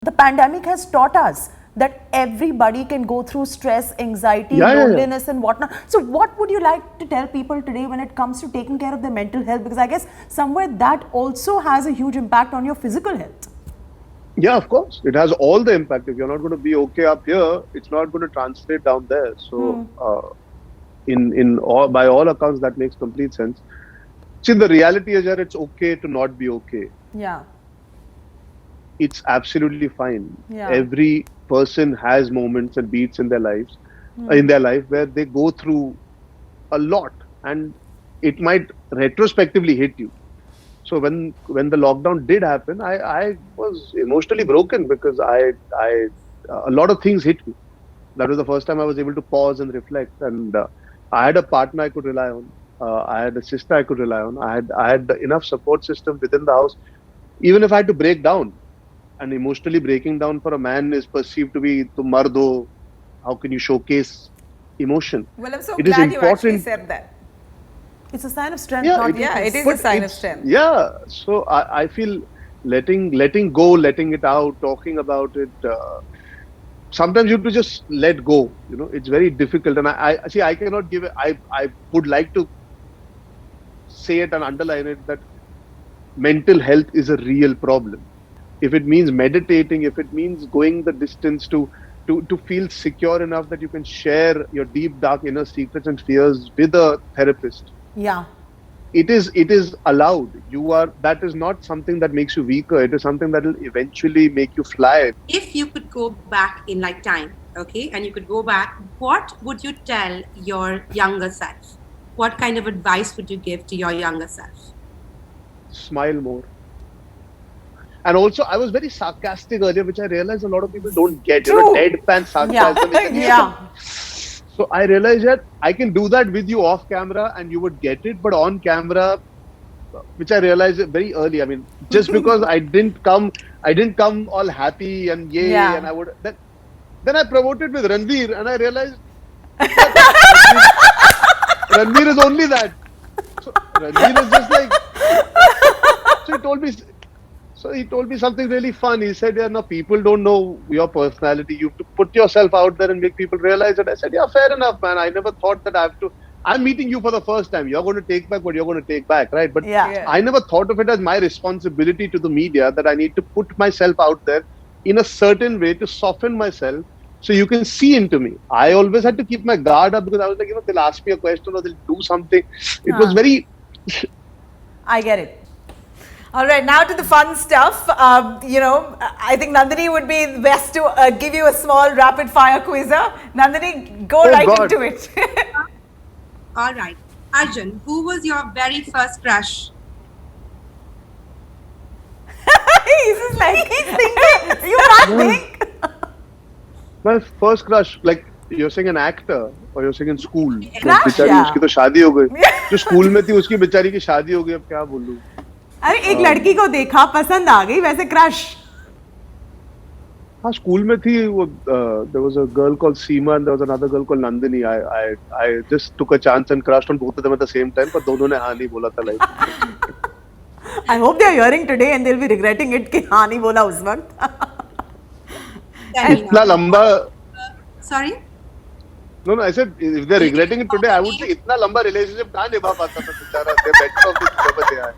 The pandemic has taught us that everybody can go through stress, anxiety, loneliness and whatnot. So what would you like to tell people today when it comes to taking care of their mental health? Because I guess somewhere that also has a huge impact on your physical health. Yeah, of course. It has all the impact. If you're not going to be okay up here, it's not going to translate down there. So by all accounts, that makes complete sense. See, the reality is that it's okay to not be okay. Yeah. It's absolutely fine. Yeah. Every person has moments and beats in their lives, where they go through a lot, and it might retrospectively hit you. So when the lockdown did happen, I was emotionally broken because a lot of things hit me. That was the first time I was able to pause and reflect. And I had a partner I could rely on. I had a sister I could rely on. I had enough support system within the house. Even if I had to break down, and emotionally breaking down for a man is perceived to be to mard ho. How can you showcase emotion? Well, I'm so glad you actually said that. It's a sign of strength. Yeah, it is a sign of strength. Yeah. So I feel letting go, letting it out, talking about it. Sometimes you have to just let go. You know, it's very difficult. And I cannot give it. I would like to say it and underline it that mental health is a real problem. If it means meditating, if it means going the distance to feel secure enough that you can share your deep, dark inner secrets and fears with a therapist. Yeah. It is allowed. That is not something that makes you weaker. It is something that will eventually make you fly. If you could go back in like time, okay, and you could go back, what would you tell your younger self? What kind of advice would you give to your younger self? Smile more. And also, I was very sarcastic earlier, which I realized a lot of people don't get. True. You know, deadpan sarcasm. Yeah. So I realized that I can do that with you off camera and you would get it, but on camera, which I realized very early. I mean, just because I didn't come all happy and yay, and I would then I promoted with Ranveer and I realized Ranveer is only that. So Ranveer is just like. So he told me something really fun. He said, yeah, no, people don't know your personality. You have to put yourself out there and make people realize it. I said, yeah, fair enough, man. I never thought that I'm meeting you for the first time. You're going to take back what you're going to take back, right? But I never thought of it as my responsibility to the media that I need to put myself out there in a certain way to soften myself so you can see into me. I always had to keep my guard up because I was like, they'll ask me a question or they'll do something. It was very... I get it. All right, now to the fun stuff. I think Nandini would be best to give you a small rapid fire quizzer. Nandini, go into it. All right. Arjun, who was your very first crush? He's just like, he's thinking. You can't think. My first crush, like you're saying an actor or you're saying in school. Crush, उसकी तो शादी हो गई. जो school में थी उसकी बेचारी की शादी हो गई. अब क्या बोलूं? अरे एक लड़की को देखा पसंद आ गई वैसे क्रश. हाँ स्कूल में थी वो there was a girl called Seema and there was another girl called Nandini. I just took a chance and crushed on both of them at the same time पर दोनों ने हाँ नहीं बोला था like. I hope they are hearing today and they'll be regretting it कि हाँ नहीं बोला उस वक्त. इतना लंबा. Sorry? No, I said if they're regretting it today, I would say इतना लंबा relationship कहाँ निभा पाता था बेचारा. They're better off if they never they are.